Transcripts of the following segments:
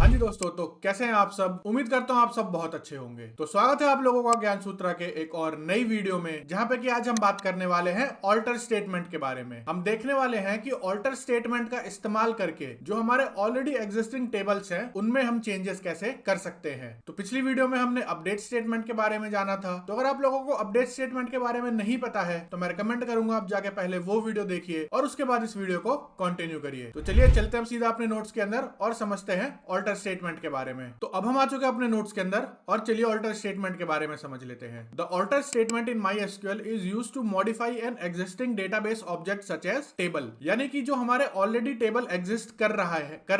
हाँ जी दोस्तों, तो कैसे हैं आप सब। उम्मीद करता हूँ आप सब बहुत अच्छे होंगे। तो स्वागत है आप लोगों का ज्ञान सूत्रा के एक और नई वीडियो में, जहाँ पे कि आज हम बात करने वाले हैं ऑल्टर स्टेटमेंट के बारे में। हम देखने वाले हैं कि ऑल्टर स्टेटमेंट का इस्तेमाल करके जो हमारे ऑलरेडी एग्जिस्टिंग टेबल्स हैं उनमें हम चेंजेस कैसे कर सकते हैं। तो पिछली वीडियो में हमने अपडेट स्टेटमेंट के बारे में जाना था। तो अगर आप लोगों को अपडेट स्टेटमेंट के बारे में नहीं पता है तो मैं रिकमेंड करूंगा आप जाके पहले वो वीडियो देखिए और उसके बाद इस वीडियो को कंटिन्यू करिए। तो चलिए चलते हम सीधा अपने नोट्स के अंदर और समझते हैं ऑल्टर स्टेटमेंट के बारे में। तो अब हम आ चुके हैं अपने नोट्स के अंदर और चलिए ऑल्टर स्टेटमेंट के बारे में समझ लेते हैं। The alter statement in MySQL is used to modify an existing database object such as table. यानी कि जो हमारे ऑलरेडी टेबल एग्जिस्ट कर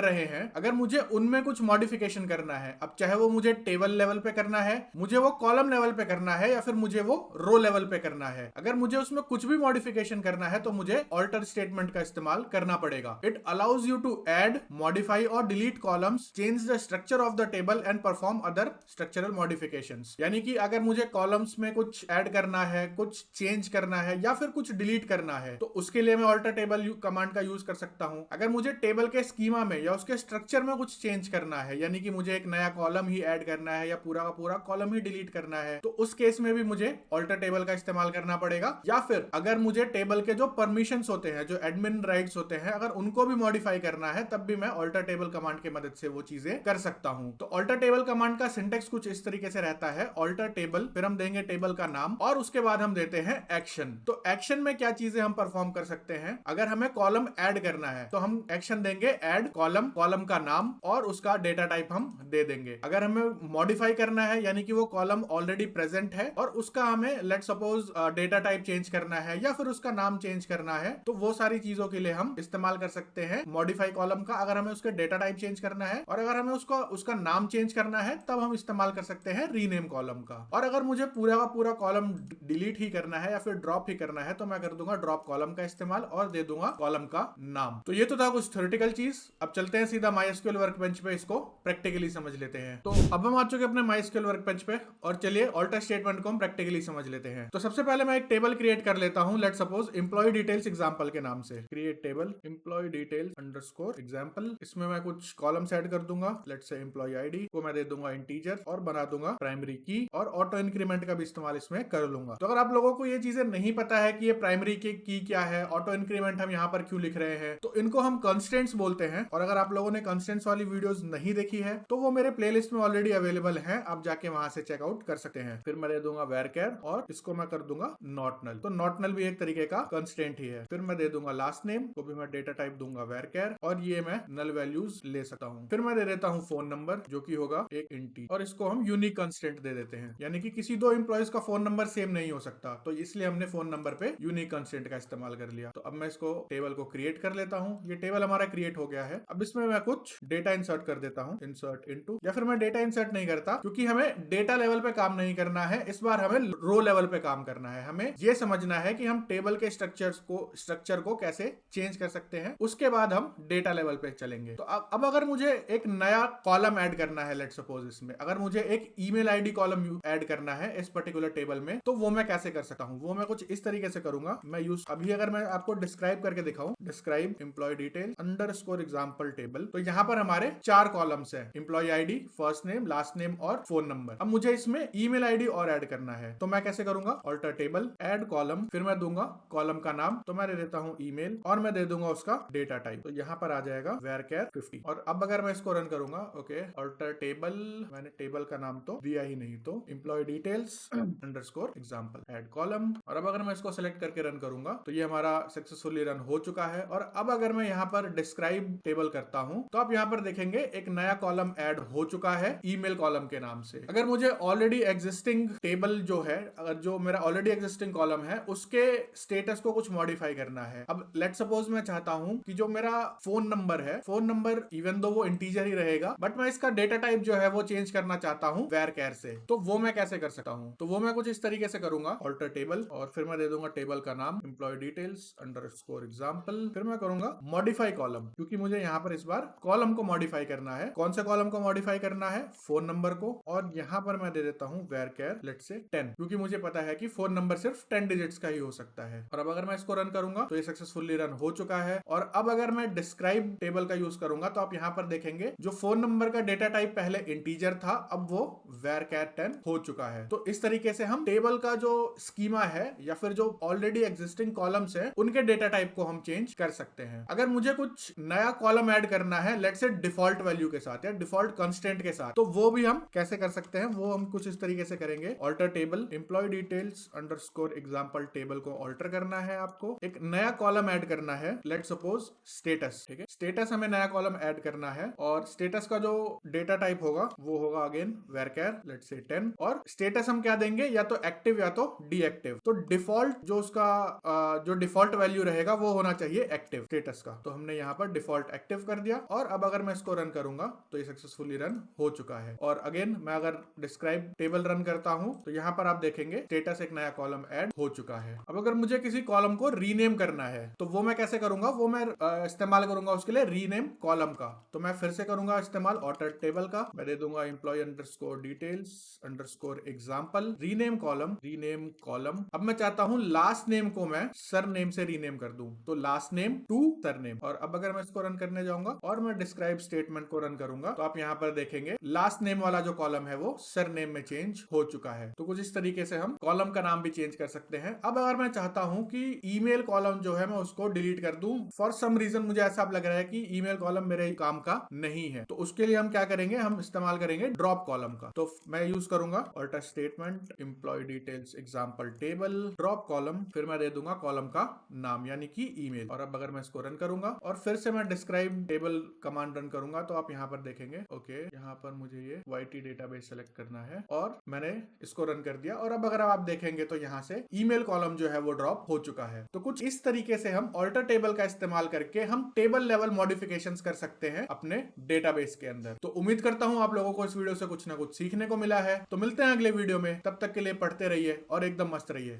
रहे हैं, अगर मुझे उनमें कुछ मॉडिफिकेशन करना है, अब चाहे वो मुझे टेबल लेवल पे करना है, मुझे वो कॉलम लेवल पे करना है या फिर मुझे वो रो लेवल पे करना है, अगर मुझे उसमें कुछ भी मॉडिफिकेशन करना है तो मुझे ऑल्टर स्टेटमेंट का इस्तेमाल करना पड़ेगा। It allows you to add, modify और delete columns, change the structure of the table and perform other structural modifications. यानी कि अगर मुझे कॉलम्स में कुछ ऐड करना है, कुछ चेंज करना है या फिर कुछ डिलीट करना है तो उसके लिए मैं ऑल्टर टेबल कमांड का यूज कर सकता हूं। अगर मुझे टेबल के स्कीमा में या उसके स्ट्रक्चर में कुछ चेंज करना है, यानी कि मुझे एक नया कॉलम ही ऐड करना है या पूरा का पूरा कॉलम ही डिलीट करना है, तो उस केस में भी मुझे ऑल्टर टेबल का इस्तेमाल करना पड़ेगा। या फिर अगर मुझे टेबल के जो परमिशंस होते हैं, जो एडमिन राइट्स होते हैं, अगर उनको भी मॉडिफाई करना है तब भी मैं ऑल्टर टेबल कमांड की मदद से वो चीजें कर सकता हूं। तो ऑल्टर टेबल कमांड का सिंटेक्स कुछ इस तरीके से रहता है। ऑल्टर टेबल, फिर हम देंगे टेबल का नाम और उसके बाद हम देते हैं एक्शन। तो एक्शन में क्या चीजें हम परफॉर्म कर सकते हैं, अगर हमें कॉलम ऐड करना है तो हम एक्शन देंगे ऐड कॉलम, कॉलम का नाम और उसका डेटा टाइप हम दे देंगे। अगर हमें मॉडिफाई करना है, यानी कि वो कॉलम ऑलरेडी प्रेजेंट है और उसका हमें let suppose data type change करना है या फिर उसका नाम चेंज करना है, तो वो सारी चीजों के लिए हम इस्तेमाल कर सकते हैं मॉडिफाई कॉलम का। अगर हमें उसके डेटा टाइप चेंज करना है और अगर हमें उसका नाम चेंज करना है तब हम इस्तेमाल कर सकते हैं रीनेम कॉलम का। और अगर मुझे पूरा का पूरा कॉलम डिलीट ही करना है या फिर ड्रॉप ही करना है तो मैं कर दूंगा ड्रॉप कॉलम का इस्तेमाल और दे दूंगा कॉलम का नाम। तो ये तो था कुछ थ्योरेटिकल चीज। अब चलते हैं सीधा MySQL वर्कबेंच पे, इसको प्रैक्टिकली समझ लेते हैं। तो अब हम आ चुके हैं अपने MySQL वर्कबेंच पे और चलिए ऑल्टर स्टेटमेंट को हम प्रैक्टिकली समझ लेते हैं। तो सबसे पहले मैं एक टेबल क्रिएट कर लेता हूं, let suppose employee details example के नाम से। Create table employee details underscore example. इसमें मैं कुछ कॉलम्स ऐड कर दूंगा। लेट से एम्प्लॉय आईडी को मैं दे दूंगा इंटीजर और बना दूंगा प्राइमरी की, और ऑटो इंक्रीमेंट का भी इस्तेमाल इसमें कर लूंगा। तो अगर आप लोगों को ये चीजें नहीं पता है कि ये प्राइमरी की क्या है, ऑटो इंक्रीमेंट हम यहाँ पर क्यों लिख रहे हैं, तो इनको हम कंस्ट्रेंट्स बोलते हैं। और अगर आप लोगों ने कंस्ट्रेंट्स वाली वीडियोस नहीं देखी है तो वो मेरे प्लेलिस्ट में ऑलरेडी अवेलेबल है, आप जाके वहां से चेकआउट कर सकते हैं। फिर मैं दे दूंगा वेरकेर और इसको मैं कर दूंगा नॉट नल। तो नॉट नल भी एक तरीके का कंस्ट्रेंट ही है। फिर मैं दे दूंगा लास्ट नेम को भी मैं डेटा टाइप दूंगा वेरकेर और ये मैं नल वैल्यूज ले सकता हूँ। फिर मैं दे देता हूँ फोन नंबर जो कि होगा एक इंटी, और इसको हम यूनिक कंस्ट्रेंट दे देते हैं, यानी कि किसी दो एम्प्लॉयज का फोन नंबर सेम नहीं हो सकता, तो इसलिए हमने फोन नंबर पे यूनिक कंस्ट्रेंट का इस्तेमाल कर लिया। तो अब मैं इसको टेबल को क्रिएट कर लेता हूँ। ये टेबल हमारा क्रिएट हो गया है। अब इसमें मैं कुछ डेटा इंसर्ट कर देता हूँ, इंसर्ट इनटू, या फिर मैं डेटा इंसर्ट नहीं करता क्योंकि हमें डेटा लेवल पे काम नहीं करना है, इस बार हमें रो लेवल पे काम करना है। हमें ये समझना है कि हम टेबल के स्ट्रक्चर को कैसे चेंज कर सकते हैं, उसके बाद हम डेटा लेवल पे चलेंगे। तो अब अगर मुझे एक नया कॉलम ऐड करना है, लेट सपोज इसमें अगर मुझे एक ईमेल आईडी कॉलम ऐड करना है इस पर्टिकुलर टेबल में, तो वो मैं कैसे कर सकता हूँ, वो मैं कुछ इस तरीके से करूंगा। मैं यूज अभी अगर मैं आपको डिस्क्राइब करके दिखाऊं, describe employee detail underscore example table, तो यहाँ पर हमारे 4 कॉलम्स हैं, employee ID, first name, last name और फोन नंबर। अब मुझे इसमें ईमेल आईडी और ऐड करना है, तो मैं कैसे करूंगा, ऑल्टर टेबल ऐड कॉलम, फिर मैं दूंगा कॉलम का नाम, तो मैं दे देता हूँ ईमेल और मैं दे दूंगा उसका डेटा टाइप, तो यहाँ पर आ जाएगा वेरकेर 50। और अब अगर मैं इसको रन करूंगा, ओके ऑल्टर टेबल, मैंने टेबल का नाम तो दिया ही नहीं, तो employee details underscore example add column, और अब अगर मैं इसको सेलेक्ट करके रन करूंगा तो ये हमारा सक्सेसफुली रन हो चुका है। और अब अगर मैं यहाँ पर डिस्क्राइब टेबल करता हूँ तो आप यहाँ पर देखेंगे एक नया कॉलम ऐड हो चुका है ईमेल कॉलम के नाम से। अगर मुझे ऑलरेडी एग्जिस्टिंग टेबल जो है, अगर जो मेरा ऑलरेडी एग्जिस्टिंग कॉलम है उसके स्टेटस को कुछ मॉडिफाई करना है, अब लेट सपोज मैं चाहता हूँ कि जो मेरा फोन नंबर है, फोन नंबर इवन दो वो इंटीजर ही रहेगा, बट मैं इसका डेटा टाइप जो है वो चेंज करना चाहता हूँ वेरकेर से, तो वो मैं कैसे कर सकता हूँ, तो वो मैं कुछ इस तरीके से करूंगा, ऑल्टर टेबल और फिर मैं दे दूंगा टेबल का नाम एम्प्लॉय डिटेल्स अंडरस्कोर एग्जांपल, फिर मैं करूंगा मॉडिफाई कॉलम, क्योंकि मुझे यहाँ पर इस बार कॉलम को मॉडिफाई करना है। कौन से कॉलम को मॉडिफाई करना है, फोन नंबर को, और यहाँ पर मैं दे देता हूँ वेरकेर लेट से 10, क्योंकि मुझे पता है कि फोन नंबर सिर्फ 10 डिजिट्स का ही हो सकता है। और अब अगर मैं इसको रन करूंगा तो ये सक्सेसफुली रन हो चुका है। और अब अगर मैं डिस्क्राइब टेबल का यूज करूंगा तो आप यहाँ पर देखेंगे जो फोन नंबर का डेटा टाइप पहले इंटीजर था, अब वो var10 हो चुका है। तो इस तरीके से हम टेबल का जो स्कीमा है या फिर जो ऑलरेडी एग्जिस्टिंग कॉलम्स है उनके डेटा टाइप को हम चेंज कर सकते हैं। अगर मुझे कुछ नया कॉलम ऐड करना है, लेट्स से डिफॉल्ट वैल्यू के साथ या डिफॉल्ट कंस्टेंट के साथ, तो वो भी हम कैसे कर सकते हैं, वो हम कुछ इस तरीके से करेंगे। Alter table employee details underscore example table को ऑल्टर करना है। आपको एक नया कॉलम ऐड करना है, लेट सपोज स्टेटस। ठीक है, स्टेटस हमें नया कॉलम ऐड करना है और स्टेटस का जो डेटा टाइप होगा वो होगा अगेन varchar लेट्स से 10। और स्टेटस हम क्या देंगे, या तो एक्टिव या तो डीएक्टिव। तो डिफॉल्ट जो उसका जो डिफॉल्ट वैल्यू रहेगा वो होना चाहिए एक्टिव स्टेटस का। तो हमने यहाँ पर डिफॉल्ट एक्टिव कर दिया और अब अगर मैं इसको रन करूंगा तो ये सक्सेसफुली रन हो चुका है। और अगेन मैं अगर डिस्क्राइब टेबल रन करता हूं तो यहाँ पर आप देखेंगे स्टेटस एक नया कॉलम ऐड हो चुका है। अब अगर मुझे किसी कॉलम को रीनेम करना है तो वो मैं कैसे करूंगा, वो मैं इस्तेमाल करूंगा उसके लिए रीनेम कॉलम का। तो मैं फिर से करूंगा इस्तेमाल ऑल्टर टेबल का। मैं दे दूंगा employee underscore details underscore example rename column. अब मैं चाहता हूं लास्ट नेम को मैं सर नेम से रीनेम कर दूं, तो last name to surname. और अब अगर मैं इसको रन करने जाऊंगा और मैं डिस्क्राइब स्टेटमेंट को रन करूंगा तो आप यहाँ पर देखेंगे लास्ट नेम वाला जो कॉलम है वो सर नेम में चेंज हो चुका है। तो कुछ इस तरीके से हम कॉलम का नाम भी चेंज कर सकते हैं। अब अगर मैं चाहता हूं कि ईमेल कॉलम जो है मैं उसको डिलीट कर दूं, फॉर सम रीजन मुझे ऐसा लग रहा है कि ईमेल कॉलम मेरे काम का नहीं है, तो उसके लिए हम क्या करेंगे, हम इस्तेमाल करेंगे ड्रॉप कॉलम का। तो मैं यूज करूंगा alter statement employee details example table drop column, फिर मैं दे दूंगा कॉलम का नाम यानी कि ईमेल। और अब अगर मैं इसको रन करूंगा और फिर से मैं डिस्क्राइब टेबल कमांड रन करूंगा तो आप यहाँ पर देखेंगे ओके, यहाँ पर मुझे ये YT डेटाबेस सेलेक्ट करना है और मैंने इसको रन कर दिया। और अब अगर आप देखेंगे तो यहाँ से ईमेल कॉलम जो है वो ड्रॉप हो चुका है। तो कुछ इस तरीके से हम ऑल्टर टेबल का इस्तेमाल करके हम टेबल लेवल मॉडिफिकेशंस कर सकते हैं अपने डेटाबेस के अंदर। तो उम्मीद करता हूं आप लोगों को इस वीडियो से कुछ ना कुछ सीखने को मिला है। तो मिलते हैं अगले वीडियो में, तब तक के लिए पढ़ते रहिए और एकदम मस्त रहिए।